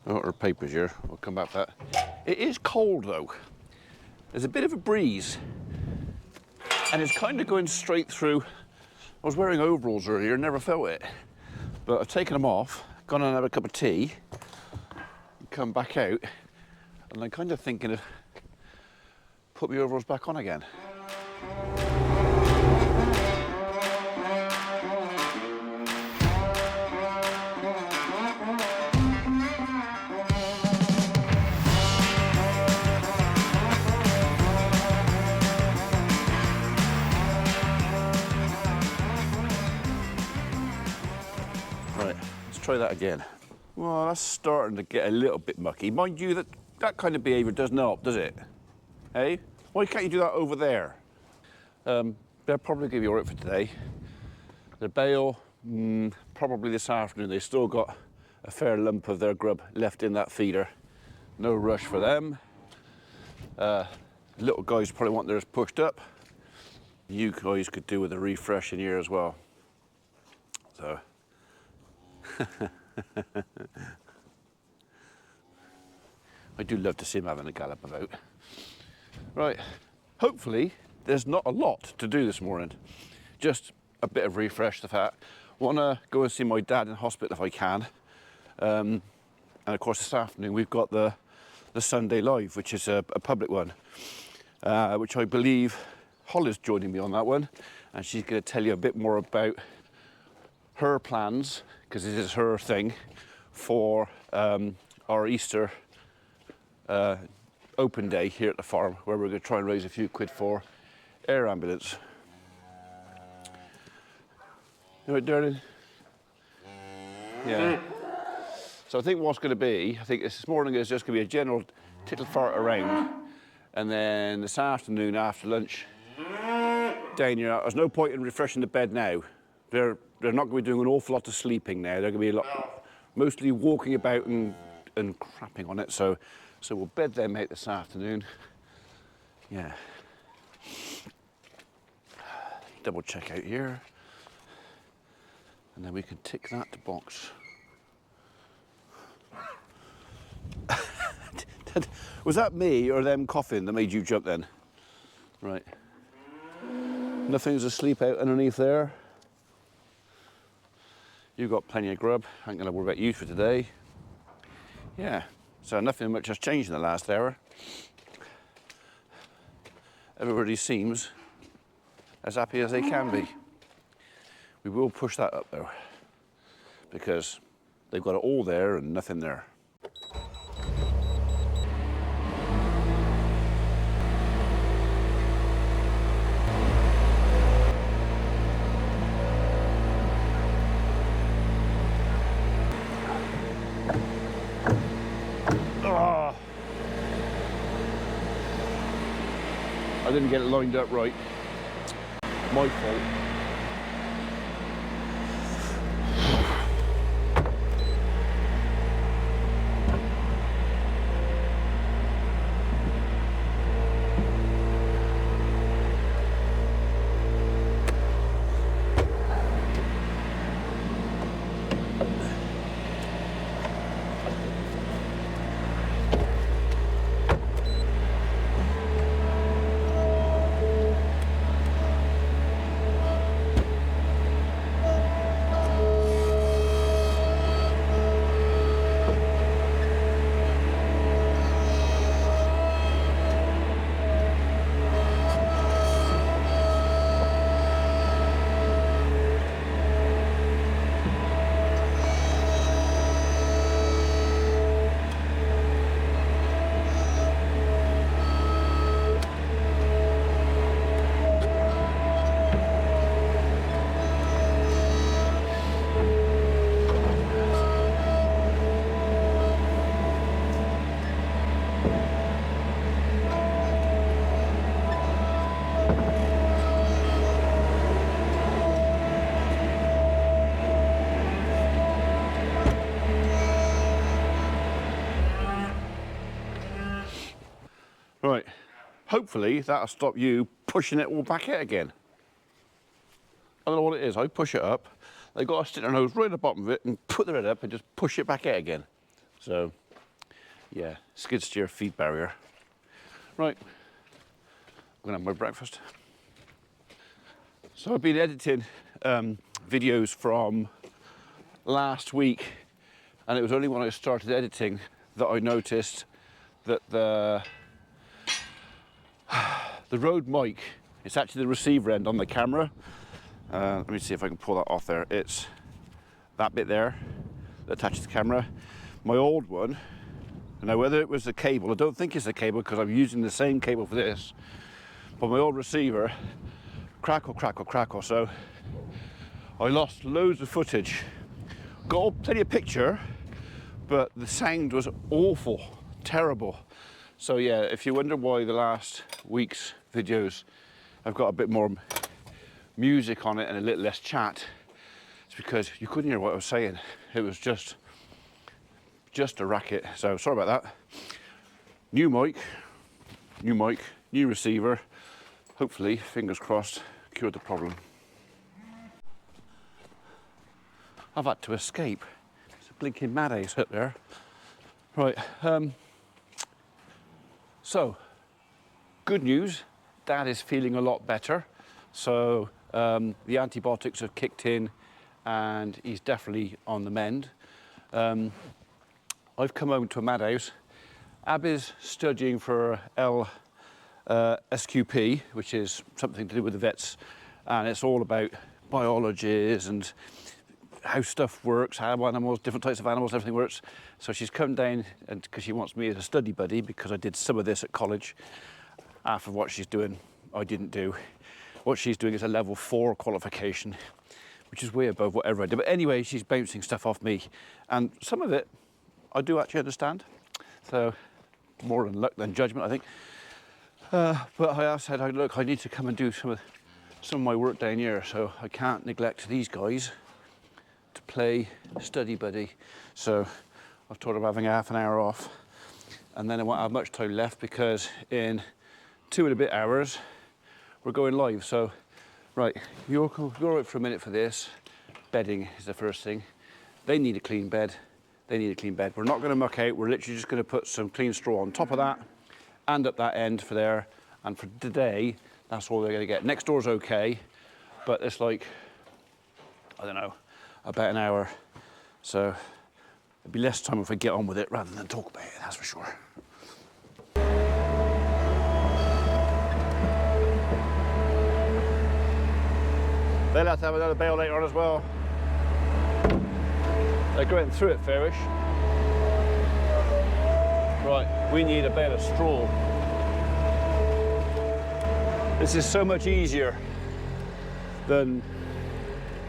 Our papers here, we'll come back to that. It is cold though. There's a bit of a breeze and it's kind of going straight through. I was wearing overalls earlier, never felt it. But I've taken them off, gone and had a cup of tea, come back out, and I'm kind of thinking of put my overalls back on again. Right, let's try that again. Well, that's starting to get a little bit mucky. Mind you, that kind of behaviour doesn't help, does it? Hey? Why can't you do that over there? They'll probably give you all right for today. The bale, probably this afternoon. They've still got a fair lump of their grub left in that feeder. No rush for them. Little guys probably want theirs pushed up. You guys could do with a refresh in here as well. So. I do love to see him having a gallop about. Right, hopefully there's not a lot to do this morning. Just a bit of refresh the fat. Want to go and see my dad in hospital if I can. And of course this afternoon we've got the Sunday Live, which is a public one, which I believe Holly's joining me on that one, and she's going to tell you a bit more about her plans, because this is her thing, for our Easter open day here at the farm, where we're going to try and raise a few quid for air ambulance. You right, darling? Yeah. So I think what's going to be, I think this morning is just going to be a general tittle fart around, and then this afternoon after lunch, down here, there's no point in refreshing the bed now. They're not going to be doing an awful lot of sleeping now. They're going to be mostly walking about and crapping on it. So we'll bed them out this afternoon. Yeah. Double check out here. And then we can tick that to box. Was that me or them coughing that made you jump then? Right. Nothing's asleep out underneath there. You've got plenty of grub. I ain't gonna worry about you for today. Yeah, so nothing much has changed in the last hour. Everybody seems as happy as they can be. We will push that up though, because they've got it all there and nothing there. I didn't get it lined up right. My fault. Right, hopefully that'll stop you pushing it all back out again. I don't know what it is, I push it up, they've got to stick their nose right at the bottom of it and put their head up and just push it back out again. So, yeah, skid steer feed barrier. Right, I'm gonna have my breakfast. So I've been editing videos from last week, and it was only when I started editing that I noticed that the Rode mic, it's actually the receiver end on the camera. Let me see if I can pull that off there. It's that bit there that attaches the camera. My old one, now whether it was the cable, I don't think it's the cable because I'm using the same cable for this, but my old receiver, crackle. So I lost loads of footage. Got plenty of picture, but the sound was awful, terrible. So yeah, if you wonder why the last week's videos I've got a bit more music on it and a little less chat, it's because you couldn't hear what I was saying. It was just a racket. So sorry about that. New mic, new receiver. Hopefully, fingers crossed, cured the problem. I've had to escape. There's a blinking mad ace up there. Right, so good news, Dad is feeling a lot better. So the antibiotics have kicked in and he's definitely on the mend. I've come home to a madhouse. Abby's studying for SQP, which is something to do with the vets, and it's all about biologies and how stuff works, how animals, different types of animals, everything works. So she's come down and because she wants me as a study buddy, because I did some of this at college. Half of what she's doing, I didn't do. What she's doing is a level 4 qualification, which is way above whatever I did. But anyway, she's bouncing stuff off me, and some of it I do actually understand. So more than luck than judgment, I think. But I said, look, I need to come and do some of my work down here, so I can't neglect these guys to play study buddy. So I've told her I'm having half an hour off, and then I won't have much time left because in 2 and a bit hours we're going live. So right, you're right for a minute for this. Bedding is the first thing. They need a clean bed. We're not going to muck out. We're literally just going to put some clean straw on top of that and up that end for there. And for today, that's all they're going to get. Next door's okay, but it's like, I don't know, about an hour. So it'd be less time if I get on with it rather than talk about it, that's for sure. They'll have to have another bale later on as well. They're going through it fairish. Right, we need a bale of straw. This is so much easier than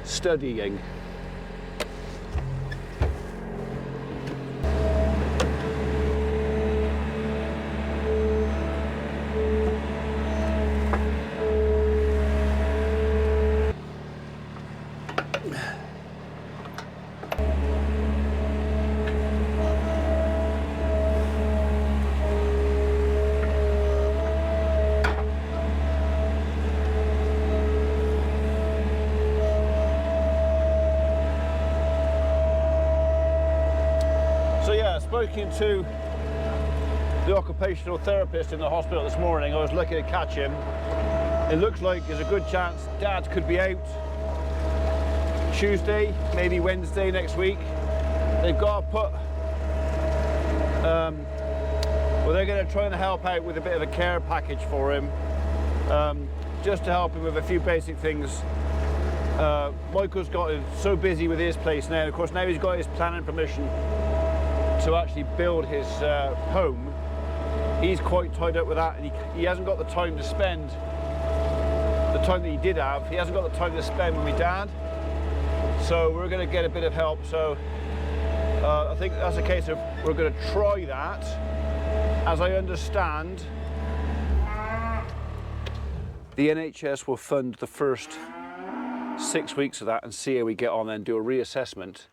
studying. Spoken to the occupational therapist in the hospital this morning. I was lucky to catch him. It looks like there's a good chance Dad could be out Tuesday, maybe Wednesday next week. They've got to put, well, they're going to try and help out with a bit of a care package for him, just to help him with a few basic things. Michael's got so busy with his place now. Of course, now he's got his planning permission to actually build his home. He's quite tied up with that, and he hasn't got the time to spend the time that he did have. He hasn't got the time to spend with my dad, so we're going to get a bit of help. So I think that's a case of we're going to try that. As I understand, the NHS will fund the first 6 weeks of that and see how we get on, and do a reassessment.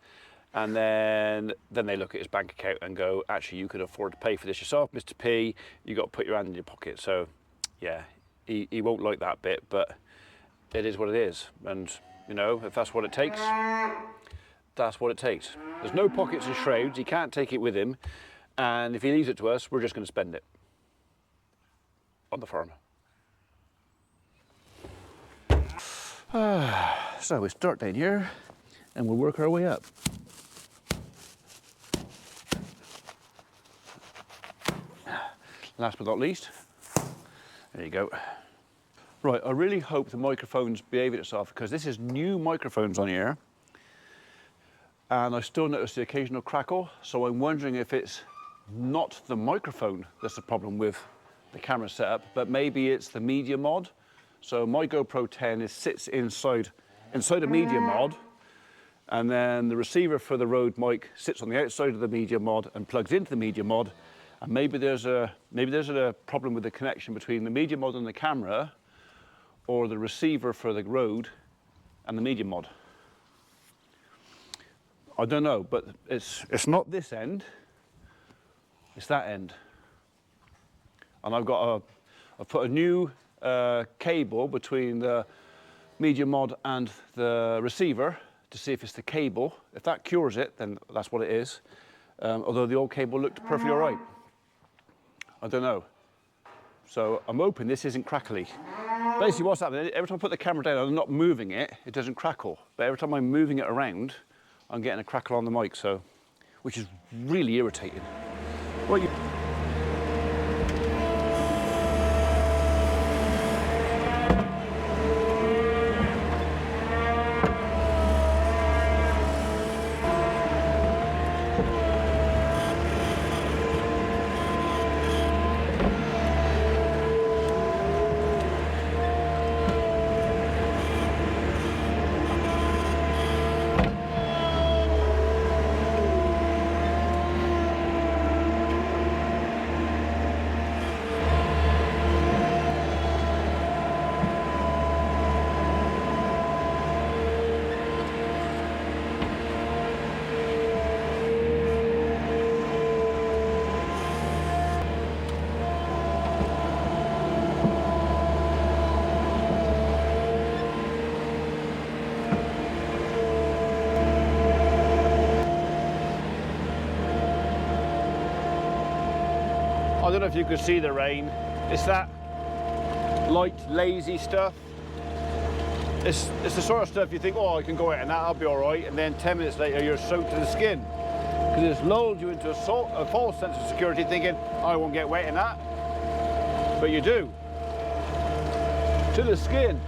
And then they look at his bank account and go, actually, you could afford to pay for this yourself, Mr. P. You got to put your hand in your pocket. So, yeah, he won't like that bit, but it is what it is. And, you know, if that's what it takes, that's what it takes. There's no pockets and shrouds. He can't take it with him. And if he leaves it to us, we're just going to spend it on the farm. So we start down here and we'll work our way up. Last but not least, there you go. Right, I really hope the microphone's behaving itself, because this is new microphones on here and I still notice the occasional crackle, so I'm wondering if it's not the microphone that's the problem with the camera setup, but maybe it's the media mod. So my GoPro 10 sits inside a media mod, and then the receiver for the Rode mic sits on the outside of the media mod and plugs into the media mod. And maybe there's a problem with the connection between the media mod and the camera, or the receiver for the Rode and the media mod. I don't know, but it's not this end, it's that end. And I've put a new cable between the media mod and the receiver to see if it's the cable. If that cures it, then that's what it is. Although the old cable looked perfectly all right. I don't know. So I'm hoping this isn't crackly. Basically what's happening, every time I put the camera down and I'm not moving it, it doesn't crackle. But every time I'm moving it around, I'm getting a crackle on the mic, so, which is really irritating. Well, I don't know if you can see the rain. It's that light, lazy stuff. It's the sort of stuff you think, oh, I can go out and that'll be all right, and then 10 minutes later you're soaked to the skin. Because it's lulled you into a false sense of security, thinking, I won't get wet in that. But you do. To the skin.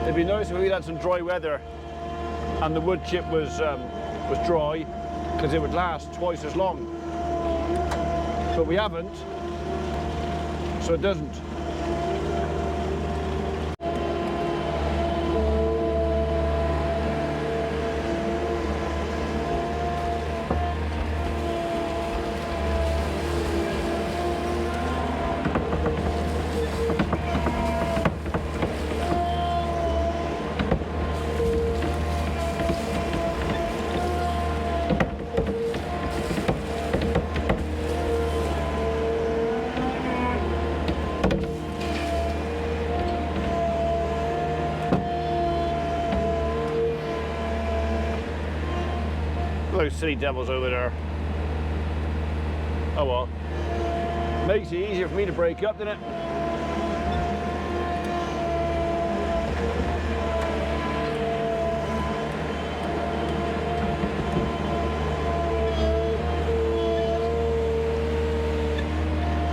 It'd be nice if we had some dry weather and the wood chip was dry, because it would last twice as long. But we haven't, so it doesn't. Those silly devils over there. Oh well. Makes it easier for me to break up, doesn't it?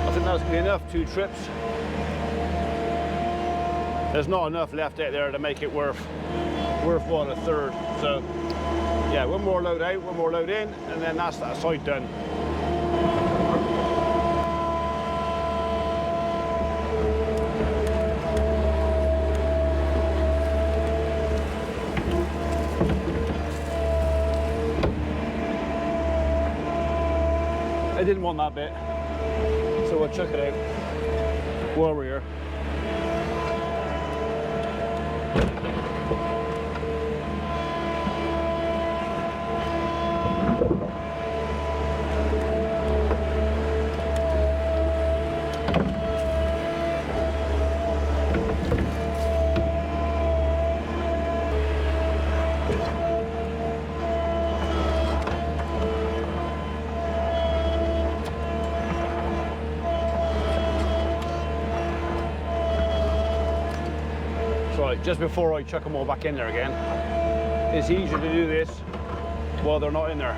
I think that's going to be enough, 2 trips. There's not enough left out there to make it worth one a third. So yeah, one more load out, one more load in, and then that's that side done. I didn't want that bit. So we'll chuck it out while we're here. Right, just before I chuck them all back in there again, it's easier to do this while they're not in there.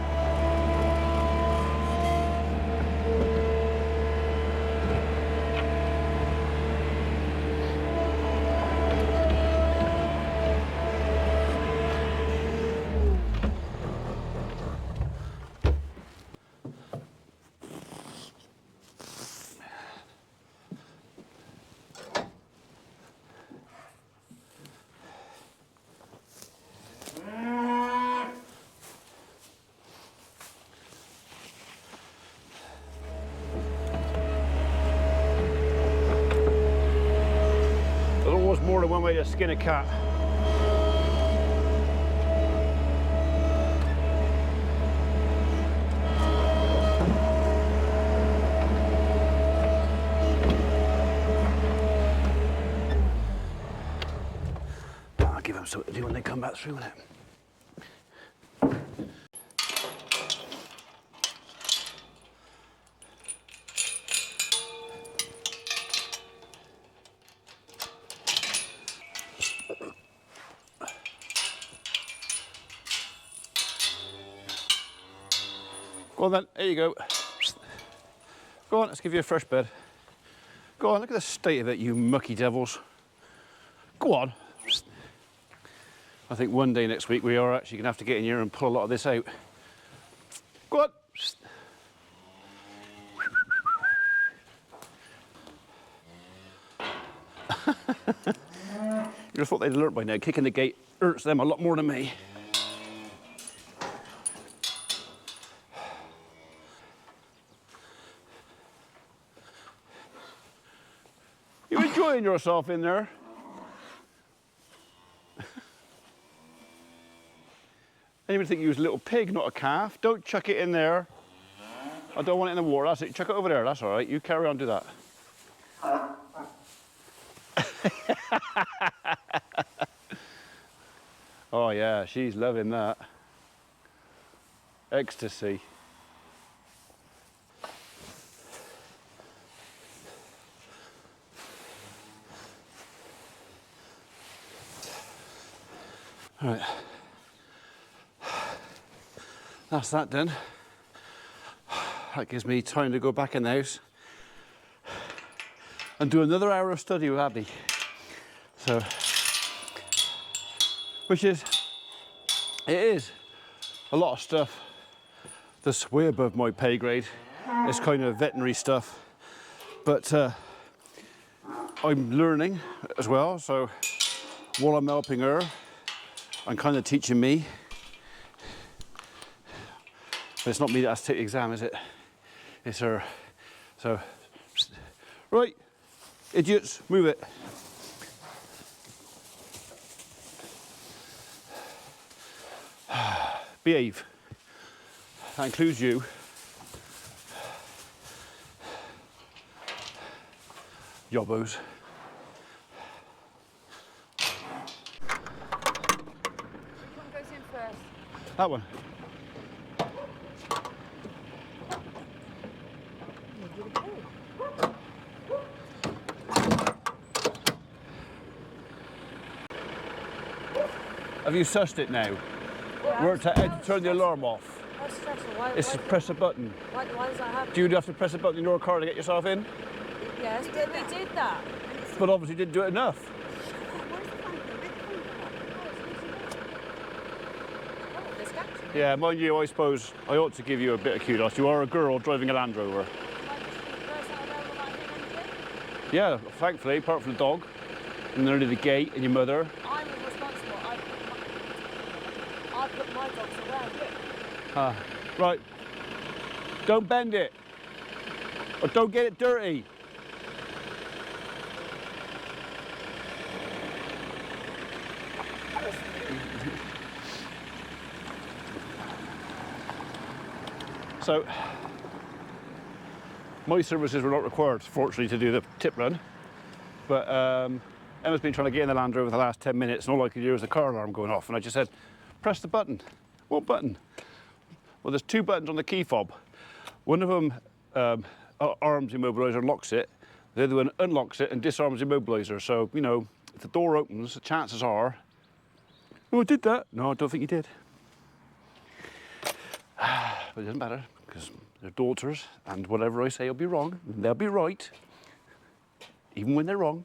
More than one way to skin a cat. I'll give them something to do when they come back through with it. Go on then, there you go. Go on, let's give you a fresh bed. Go on, look at the state of it, you mucky devils. Go on. I think one day next week we are actually going to have to get in here and pull a lot of this out. Go on. You'd have thought they'd learnt by now, kicking the gate hurts them a lot more than me. You enjoying yourself in there? Anybody think you was a little pig, not a calf? Don't chuck it in there. I don't want it in the water. That's it. Chuck it over there. That's all right. You carry on, do that. Oh yeah, she's loving that. Ecstasy. All right. That's that done. That gives me time to go back in the house and do another hour of study with Abby. So, it is a lot of stuff that's way above my pay grade. It's kind of veterinary stuff, but I'm learning as well. So while I'm helping her, I'm kind of teaching me. But it's not me that has to take the exam, is it? It's her. So, right, idiots, move it. Behave. That includes you. Yobbos. Which one goes in first? That one. Have you sussed it now? Yeah, Where to turn the alarm off? That's stressful. Why, It's to press a button. why does that happen? Do you have to press a button in your car to get yourself in? Yes, but we did that. But obviously didn't do it enough. There's gaps. Yeah, mind you, I suppose I ought to give you a bit of kudos. You are a girl driving a Land Rover. Am I just the first out there without doing anything? Yeah, thankfully, apart from the dog, and nearly the gate and your mother. I'm responsible. I put my dogs around. Right, don't bend it. Oh, don't get it dirty. So, my services were not required, fortunately, to do the tip run. But Emma's been trying to get in the Land Rover for the last 10 minutes, and all I could hear was the car alarm going off. And I just said, press the button. What button? Well, there's 2 buttons on the key fob. One of them arms the immobiliser and locks it. The other one unlocks it and disarms the immobiliser. So, you know, if the door opens, the chances are... Oh, I did that. No, I don't think you did. But it doesn't matter, because they're daughters, and whatever I say will be wrong, and they'll be right, even when they're wrong.